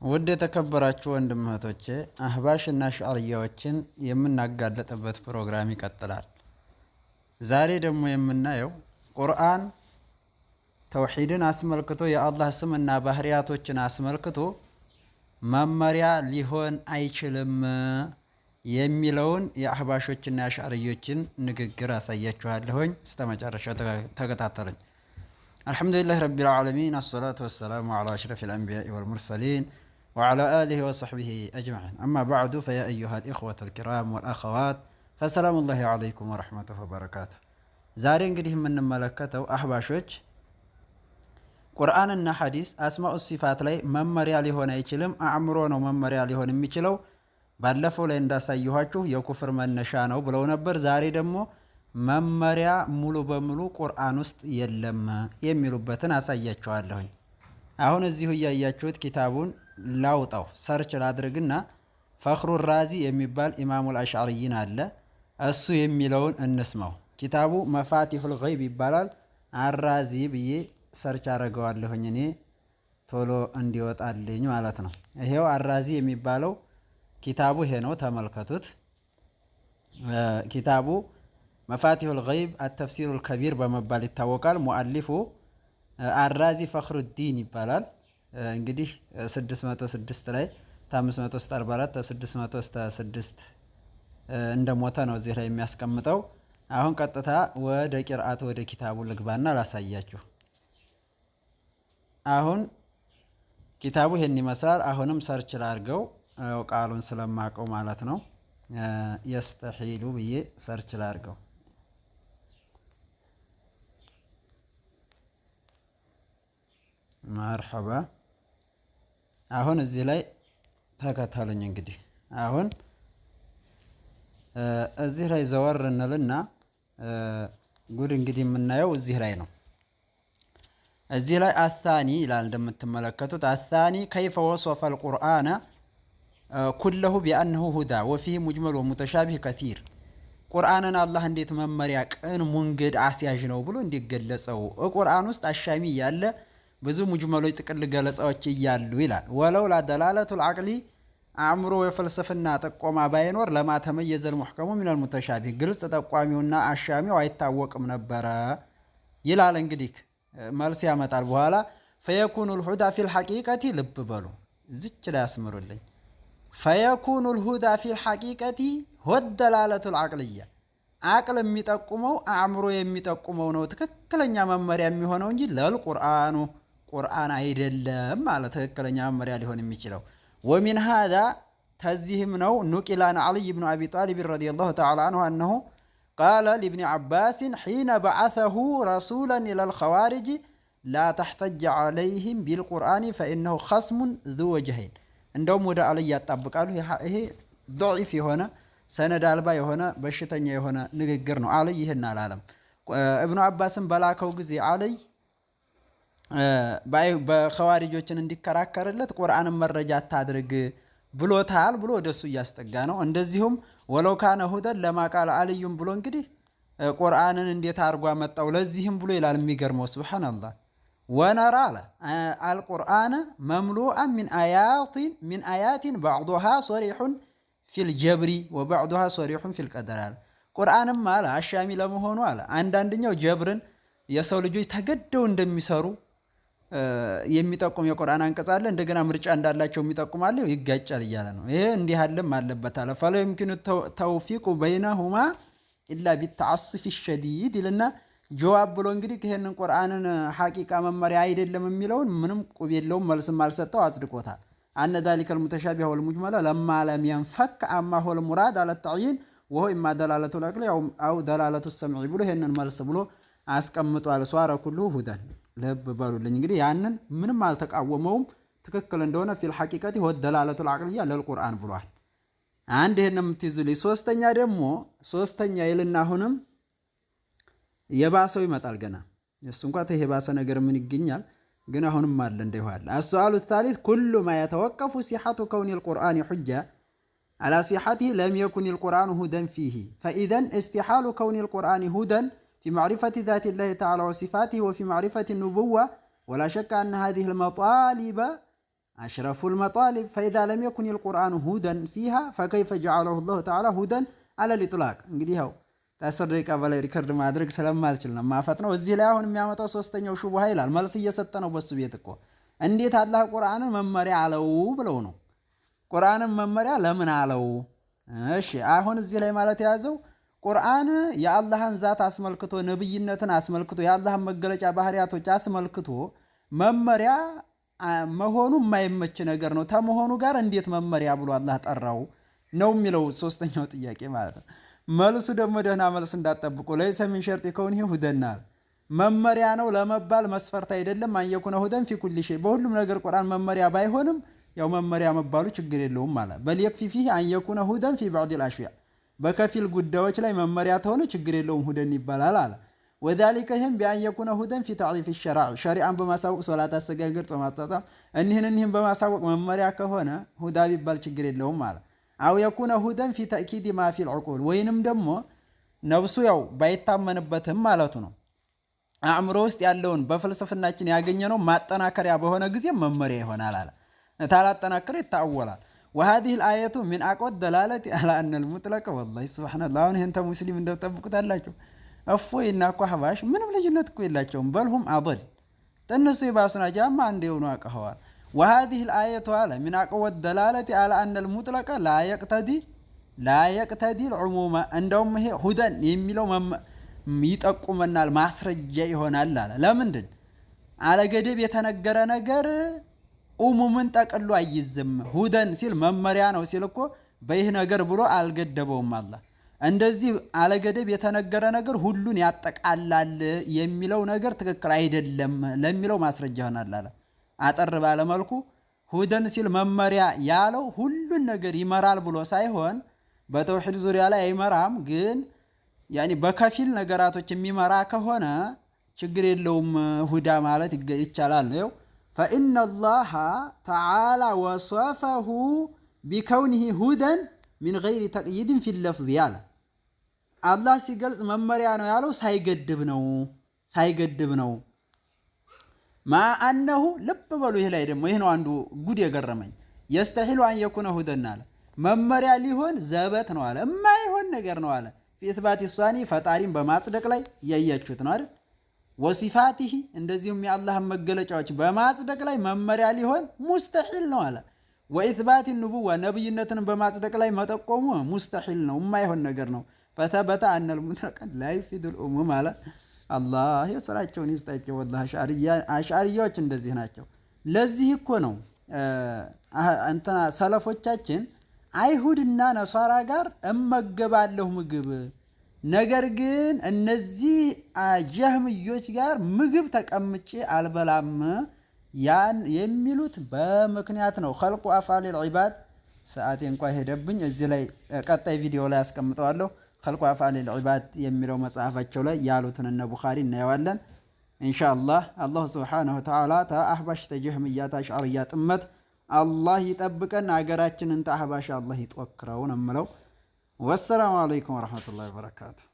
ውድ የተከበራችሁ ወንድምቶቼ አህባሽና ሻዕርያዎችን የምናጋለጥበት ፕሮግራም ይቀጥላል። ዛሬ ደግሞ የምናየው ቁርአን ተውሂድን አስመልክቶ የአላህ ስምና ባህሪያቶችን አስመልክቶ መመሪያ ሊሆን አይችልም የሚለውን የአህባሾችና የሻዕርዮችን ንግግር አሳያችኋለሁኝ። እስከመጨረሻው ተከታተሉኝ። አልሐምዱሊላህ ረቢል ዓለሚን አሰላቱ ወሰላሙ ዐላ አሽረፊል አንቢያኢ ወልሙርሰሊን وعلى آله وصحبه أجمعين. أما بعد فيا أيها الإخوة الكرام والأخوات فسلام الله عليكم ورحمته وبركاته. زارين قدهم من ملكته أحباشوش قرآن حديث أسماء الصفات لي ممريا لهنا يشلم أعمرون وممريا لهنا يمشلو ባለፈው ላይ እንዳሳየኋችሁ የኩፍር መነሻ ነው ብለው ነበር። ዛሬ ደግሞ መመሪያ ሙሉ በሙሉ ቁርአን ውስጥ የለም የሚሉበትን አሳያችኋለሁ። አሁን እዚሁ ያያችሁት ኪታቡን ላውጣው ሰርች ላድርግና ፈኽሩ ራዚ የሚባል ኢማሙል አሽዓሪይን አለ። እሱ የሚለውን እንስማው። ኪታቡ መፋቲሁል ገይብ ይባላል። አራዚ ብዬ ሰርች አደርገዋለሁኝ እኔ ቶሎ እንዲወጣልኝ ማለት ነው። ይሄው አራዚ የሚባለው ኪታቡ ይሄ ነው፣ ተመልከቱት። ኪታቡ መፋቲሁል ገይብ አተፍሲሩል ከቢር በመባል ይታወቃል። ሙአሊፉ አራዚ ፈኽሩዲን ይባላል። እንግዲህ 606 ላይ 544 606 እንደሞተ ነው እዚህ ላይ የሚያስቀምጠው። አሁን ቀጥታ ወደ ቂርአት ወደ ኪታቡ ልግባና ላሳያችሁ። አሁን ኪታቡ ይሄን ይመስላል። አሁንም ሰርች ላድርገው ቃሉን ስለማቀው ማለት ነው። የስተሒሉ ብዬ ሰርች ላድርገው። መርሐባ። አሁን እዚህ ላይ ተከተሉኝ። እንግዲህ አሁን እዚህ ላይ ዘወር እንልና ጉድ እንግዲህ የምናየው እዚህ ላይ ነው። እዚህ ላይ አሳኒ ይላል እንደምትመለከቱት። አሳኒ ከይፈ ወሶፈ አልቁርአነ ኩለሁ ቢአንሁ ሁዳ ወፊህ ሙጅመል ወሙተሻቢህ ከሲር። ቁርአንን አላህ እንዴት መመሪያ ቅን ሙንገድ አስያዥ ነው ብሎ እንዲገለጸው ቁርአን ውስጥ አሻሚ ያለ ብዙ ሙጅመሎች ጥቅል ገለጻዎች እያሉ ይላል። ወለው ላደላለቱል አቅሊ አእምሮ የፍልስፍና ጠቆማ ባይኖር ለማ ተመየዘል ሙሕከሙ ሚነል ሙተሻቢህ ግልጽ ጠቋሚውና አሻሚው አይታወቅም ነበረ ይላል። እንግዲህ መልስ ያመጣል በኋላ ፈየኩኑል ሁዳ ፊል ሐቂቀቲ። ልብ በሉ ዝች ላይ ያስምሩልኝ። ፈየኩኑል ሁዳ ፊል ሐቂቀቲ ወደላለቱል አቅልያ። አቅል የሚጠቁመው አእምሮ የሚጠቁመው ነው ትክክለኛ መመሪያ የሚሆነው እንጂ ለልቁርአኑ ቁርአን አይደለም ማለት ትክክለኛ መመሪያ ሊሆን የሚችለው። ወሚን ሃዛ ተዚህም ነው ኑቂላን ዓልይ ብኑ አቢ ጣሊብ ረዲየላሁ ተዓላ አንሁ አነሁ ቃለ ሊብኒ ዓባስን ሒነ በዓሰሁ ረሱላን ኢለል ኸዋሪጅ ላ ተሕተጅ ዓለይህም ቢልቁርአን ፈኢነሁ ኸስሙን ዙ ወጅሀይን። እንደውም ወደ ዓልይ ያጣብቃሉ። ይሄ ضዒፍ የሆነ ሰነድ አልባ የሆነ በሽተኛ የሆነ ንግግር ነው። ዓልይ ይህን አላለም። እብኑ አባስን በላከው ጊዜ ዓልይ በኸዋሪጆችን እንዲከራከርለት ቁርአንን መረጃ አታድርግ ብሎታል ብሎ ወደሱ እያስጠጋ ነው። እንደዚሁም ወለው ካነ ሁደን ለማቃል ዓልዩም ብሎ እንግዲህ ቁርአንን እንዴት አድርጓ መጣው ለዚህም ብሎ ይላል። የሚገርመው ሱብሃንአላህ። ወነራ አለ አልቁርአን መምሉአን ሚን አያቲን ባዕዱሃ ሶሪሑን ፊል ጀብሪ ወባዕዱሃ ሶሪሑን ፊል ቀደር አለ። ቁርአንም አለ አሻሚ ለመሆኑ አለ አንዳንደኛው ጀብርን የሰው ልጆች ተገደው እንደሚሰሩ የሚጠቁም የቁርአን አንቀጽ አለ። እንደገና ምርጫ እንዳላቸው የሚጠቁም አለ። ይጋጫል እያለ ነው። ይሄ እንዲህ አለም አለበት አለ። ፈላ يمكن ተውፊቁ በይነሁማ ኢላ ቢተዓስፍ ሸዲድ ይልና ጀዋብ ብሎ እንግዲህ ይሄንን ቁርአንን ሐቂቃ መመሪያ አይደለም የሚለውን ምንም ቁብ የለውም መልስም አልሰጠው አጽድቆታል። አነ ذلك المتشابه والمجمل لما لم ينفك اما هو المراد على التعيين وهو اما دلاله العقل او دلاله السمع ብሎ ይሄንን መልስ ብሎ አስቀምጧል። ሷረ ኩሉ ሁዳን። ልብ በሉልኝ እንግዲህ ያንን ምንም አልተቃወመውም ትክክል እንደሆነ ፊል ሐቂቀቲ ወደ ደላለቱል አቅልያ ለልቁርአን ብሏል። አንድ ይሄን የምትይዙልኝ። ሶስተኛ ይልና አሁንም የባሰው ይመጣል ገና። እሱ እንኳን የባሰ ነገር ምን ይገኛል ግን አሁንም አለ እንደይዋል። السؤال الثالث كل ما يتوقف صحة كون القرآن حجة على صحته لم يكن القرآن هدى فيه فإذا استحال كون القرآن هدى في معرفة ذات الله تعالى وصفاته وفي معرفة النبوة ولا شك أن هذه المطالب أشرف المطالب فإذا لم يكن القرآن هدى فيها فكيف جعله الله تعالى هدى على الإطلاق እንግዲህ ያው ታስር ደቂቃ በላይ ሪከርድ ማድረግ ስለማልችል ነው ማፈጥነው እዚህ ላይ አሁን የሚያመጣው ሶስተኛው ሹብሃ ይላል መልስ እየሰጠ ነው በሱ ቤት እኮ እንዴት አላህ ቁርአንን መመሪያ አለው ብለው ነው ቁርአንን መመሪያ ለምን አለው እሺ አሁን እዚህ ላይ ማለት ያዘው ቁርአን የአላህን ዛት አስመልክቶ ነብይነትን አስመልክቶ የአላህን መገለጫ ባህሪያቶች አስመልክቶ መመሪያ መሆኑ የማይመች ነገር ነው ተመሆኑ ጋር እንዴት መመሪያ ብሎ አላህ ጠራው ነው የሚለው ሶስተኛው ጥያቄ ማለት ነው መልሱ ደግሞ ደህና መልስ እንዳጠብቁ ለይሰ ሚን ሸርጥ ከሆነ ሁደና መመሪያ ነው ለመባል መስፈርት አይደለም አንየኩነ ሁደን في كل شيء በሁሉም ነገር ቁርአን መመሪያ ባይሆንም ያው መመሪያ መባሉ ችግር የለውም ማለት በል يكفي فيه ان يكون هدى في بعض الاشياء በከፊል ጉዳዮች ላይ መመሪያ ተሆነ ችግር የለውም ሁደን ይባላል አለ وذلك هم بان يكون هدى في تعريف الشرع شريعን በማሳወቅ ሶላት አሰጋገር ጾማጣጣም እንህን በማሳወቅ መመሪያ ከሆነ ሁዳ ቢባል ችግር የለውም ማለት አው يكون هدى في تاكيد ما في العقول ወይንም ደግሞ ነብሱ ያው ባይታመንበትም ማለቱ ነው አእምሮ ውስጥ ያለውን በፍልስፍናችን ያገኘነው ማጠናከሪያ በሆነ ጊዜ መመሪያ ይሆናል አለ ታላጠናከረ ይታወላል وهذه الايه من اقوى الدلاله على ان المطلق والله سبحان الله አሁን እንተ ሙስሊም እንደተጠብቁታላችሁ እፎይና ቋህባሽ ምንም ልጅነት እኮ የላቸውም በልሁም አضل ተነሱ ይባሱና ጃማ እንደው ነው አቀዋል وهذه الايه على من اقوى الدلاله على ان المطلق لا يقتدي العموم እንደውም ይሄ ሁደን የሚለው ይጠቁመናል ማስረጃ ይሆናል አለ ለምንድን አለ ገደብ የተነገረ ነገር ኡሙምን ጠቅሎ አይዝም ሁደን ሲል መመሪያ ነው ሲል እኮ በይህ ነገር ብሎ አልገደበውም አላህ እንደዚህ አለ ገደብ የተነገረ ነገር ሁሉን ያጠቃላል የሚለው ነገር ትክክል አይደለም ለሚለው ማስረጃ ይሆናል አለ አጠር ባለ መልኩ ሁደን ሲል መመሪያ ያለው ሁሉን ነገር ይመራል ብሎ ሳይሆን በተውሂድ ዙሪያ ላይ አይመራም ግን ያኒ በከፊል ነገራቶች የሚመራ ከሆነ ችግር የለውም ሁዳ ማለት ይቻላል ነው فإن الله تعالى وصفه بكونه هدى من غير تقييد في اللفظ ያለ አላህ ሲገልጽ መመሪያ ነው ያለው ሳይገድብ ነው ما انه ልብ በሉ ይሄ ላይ ደግሞ ይሄ ነው አንዱ ጉድ የገረመኝ يستحيل ان يكون هدى አለ መመሪያ ሊሆን ዘበት ነው አለ የማይሆን ነገር ነው አለ في اثبات الصاني ፈጣሪን በማጽደቅ ላይ ያያችሁት ነው አይደል ወሲፋቲሂ እንደዚሁም የአላህ መገለጫዎች በማጽደቅ ላይ መመሪያ ሊሆን ሙስተሂል ነው አለ ወኢትባት النبوة ነብይነትን በማጽደቅ ላይ መጠቆሙ ሙስተሂል ነው የማይሆን ነገር ነው فثبت ان المطلق لا يفيد العموم على الله የሥራቸውን ይስጣቸው والله አሽዓሪያዎች እንደዚህ ናቸው ለዚህ እኮ ነው እንትና ሰለፎቻችን አይሁድና ነሷራ ጋር እመገባለሁ ምግብ ነገር ግን እነዚህ ጀህምዮች ጋር ምግብ ተቀምጬ አልበላም ያን የሚሉት በምክንያት ነው خلق افعال العباد ሰዓቴ እንኳን ሄደብኝ እዚህ ላይ ቀጣይ ቪዲዮ ላይ አስቀምጠዋለሁ خلق افعال العباد የሚለው መጽሐፋቸው ላይ ያሉትን እነ ቡኻሪ እናየዋለን ኢንሻአላህ አላህ Subhanahu Wa Ta'ala ተአህባሽ ተጀህምያ ታሽዓሪያ ጥመት አላህ ይጠብቀን አገራችንን ተአህባሽ አላህ ይጥወክረው ነው ማለት والسلام عليكم ورحمة الله وبركاته